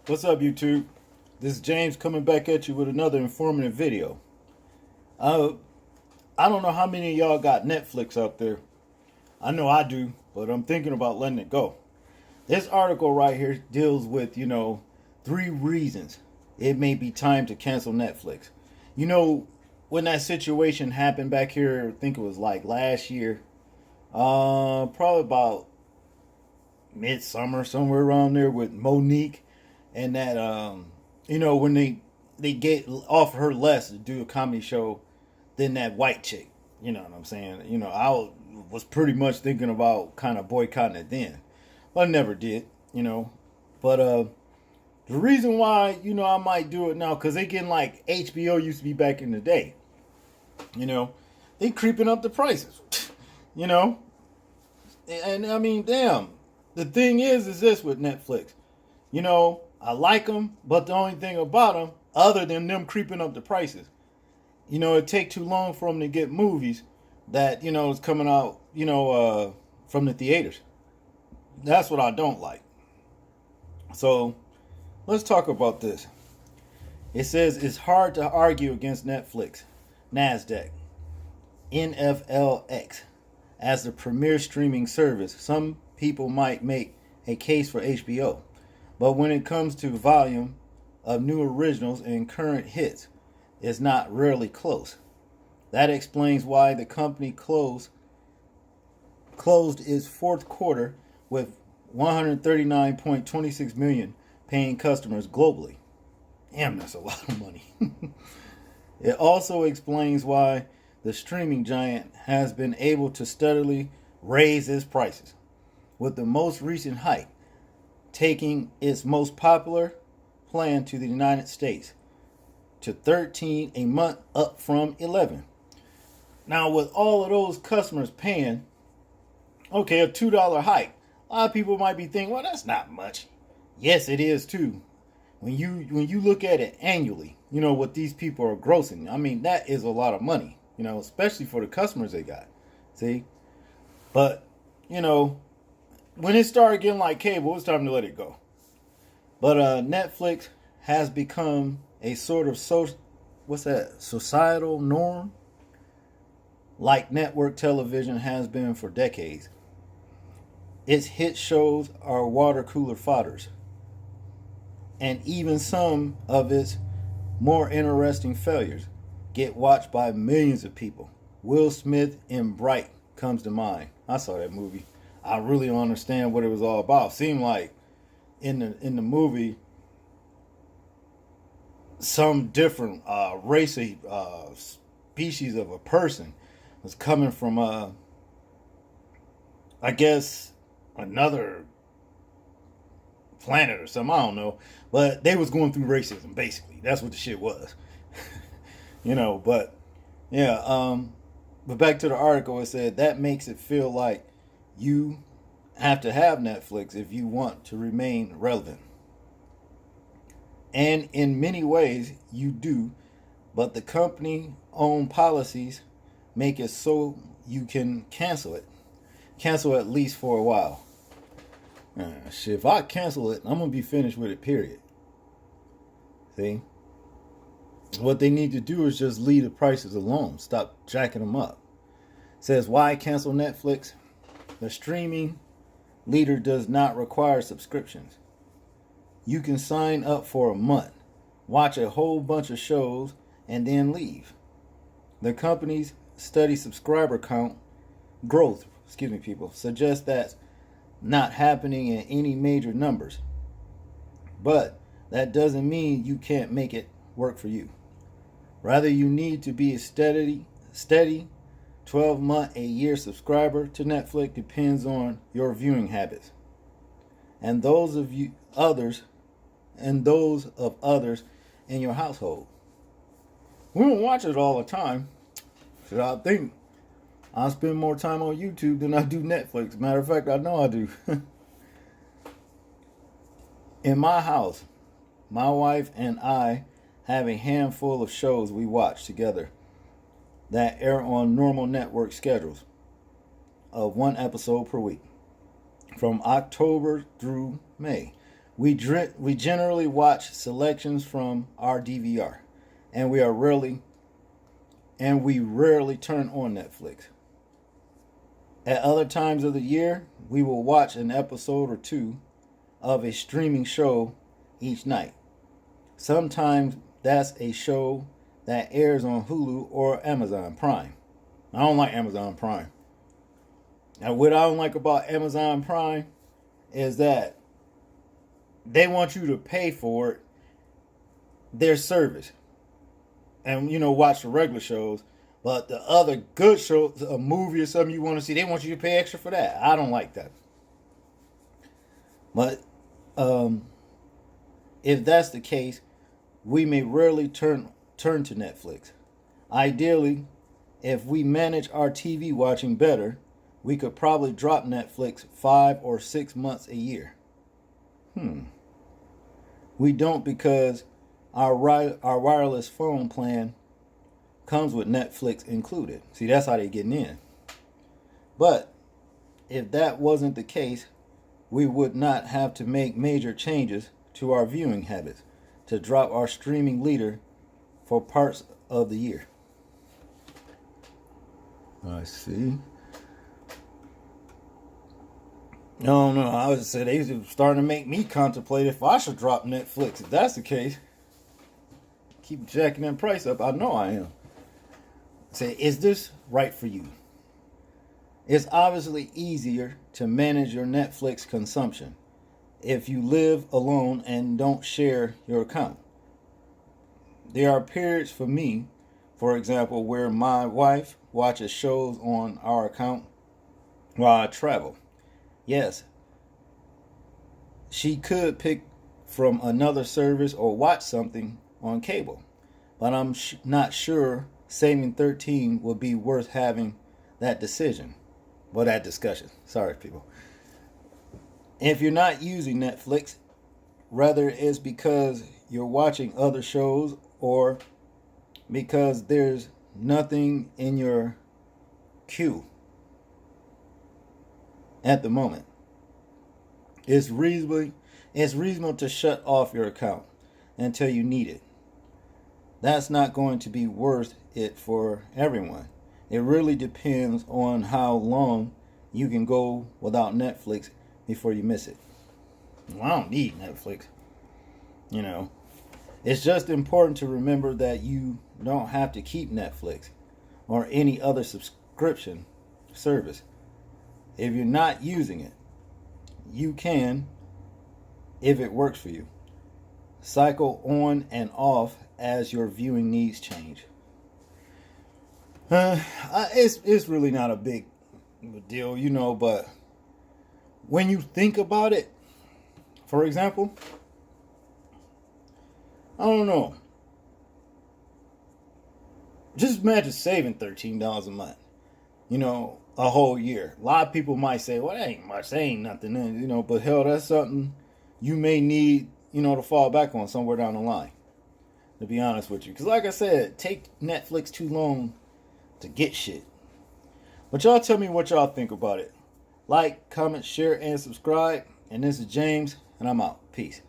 What's up, YouTube? This is James coming back at you with another informative video. Uh, I don't know how many of y'all got Netflix out there. I know I do, but I'm thinking about letting it go. This article right here deals with, 3 reasons it may be time to cancel Netflix. When that situation happened back here, I think it was like last year, probably about midsummer, somewhere around there with Monique and that when they get offer her less to do a comedy show than that white chick. You know what I'm saying? I was pretty much thinking about kind of boycotting it then, but I never did. But the reason why I might do it now, because they getting like HBO used to be back in the day. They creeping up the prices. you know and I mean, damn, the thing is this with Netflix. I like them, but the only thing about them, other than them creeping up the prices, it take too long for them to get movies that, is coming out, from the theaters. That's what I don't like. So let's talk about this. It says it's hard to argue against Netflix, NASDAQ, NFLX, as the premier streaming service. Some people might make a case for HBO. But when it comes to volume of new originals and current hits, it's not rarely close. That explains why the company closed its fourth quarter with 139.26 million paying customers globally. Damn, that's a lot of money. It also explains why the streaming giant has been able to steadily raise its prices, with the most recent hike taking its most popular plan to the United States to 13 a month, up from 11. Now, with all of those customers paying, okay, a $2 hike, a lot of people might be thinking, well, that's not much. Yes, it is too. When you look at it annually, what these people are grossing. I mean, that is a lot of money, especially for the customers they got. See? But, when it started getting like cable, it's time to let it go. But Netflix has become a sort of societal norm, like network television has been for decades. Its hit shows are water cooler fodders, and even some of its more interesting failures get watched by millions of people. Will Smith in Bright comes to mind. I saw that movie. I really don't understand what it was all about. Seemed like in the movie, some different race, species of a person was coming from, I guess, another planet or something. I don't know, but they was going through racism. Basically, that's what the shit was. But yeah. But back to the article, it said that makes it feel like you have to have Netflix if you want to remain relevant. And in many ways, you do, but the company owned policies make it so you can cancel it. Cancel at least for a while. Shit, if I cancel it, I'm going to be finished with it, period. See? What they need to do is just leave the prices alone. Stop jacking them up. It says, why cancel Netflix? The streaming leader does not require subscriptions. You can sign up for a month, watch a whole bunch of shows, and then leave. The company's steady subscriber count growth, people, suggests that's not happening in any major numbers. But that doesn't mean you can't make it work for you. Rather, you need to be a steady 12-month, a year subscriber to Netflix. Depends on your viewing habits and those of others in your household. We don't watch it all the time. So I think I spend more time on YouTube than I do Netflix. Matter of fact, I know I do. In my house, my wife and I have a handful of shows we watch together that air on normal network schedules of one episode per week from October through May. We generally watch selections from our DVR, and we rarely turn on Netflix. At other times of the year, we will watch an episode or two of a streaming show each night. Sometimes that's a show that airs on Hulu or Amazon Prime. I don't like Amazon Prime. And what I don't like about Amazon Prime is that they want you to pay for their service and, watch the regular shows. But the other good shows, a movie or something you want to see, they want you to pay extra for that. I don't like that. But if that's the case, we may rarely turn to Netflix. Ideally, if we manage our TV watching better, we could probably drop Netflix 5 or 6 months a year. We don't because our wireless phone plan comes with Netflix included. See, that's how they're getting in. But if that wasn't the case, we would not have to make major changes to our viewing habits to drop our streaming leader for parts of the year. I see. No, I would say they starting to make me contemplate if I should drop Netflix. If that's the case, keep jacking that price up. I know I am. Say, is this right for you? It's obviously easier to manage your Netflix consumption if you live alone and don't share your account. There are periods for me, for example, where my wife watches shows on our account while I travel. Yes, she could pick from another service or watch something on cable, but I'm not sure saving $13 would be worth having that decision. Well, that discussion. Sorry, people. If you're not using Netflix, whether it's because you're watching other shows or because there's nothing in your queue at the moment, it's reasonable to shut off your account until you need it. That's not going to be worth it for everyone. It really depends on how long you can go without Netflix before you miss it. Well, I don't need Netflix. It's just important to remember that you don't have to keep Netflix or any other subscription service. If you're not using it, you can, if it works for you, cycle on and off as your viewing needs change. It's really not a big deal, but when you think about it, for example, I don't know. Just imagine saving $13 a month, a whole year. A lot of people might say, well, that ain't much, that ain't nothing, but hell, that's something you may need, to fall back on somewhere down the line, to be honest with you. Because like I said, take Netflix too long to get shit. But y'all tell me what y'all think about it. Like, comment, share, and subscribe. And this is James, and I'm out. Peace.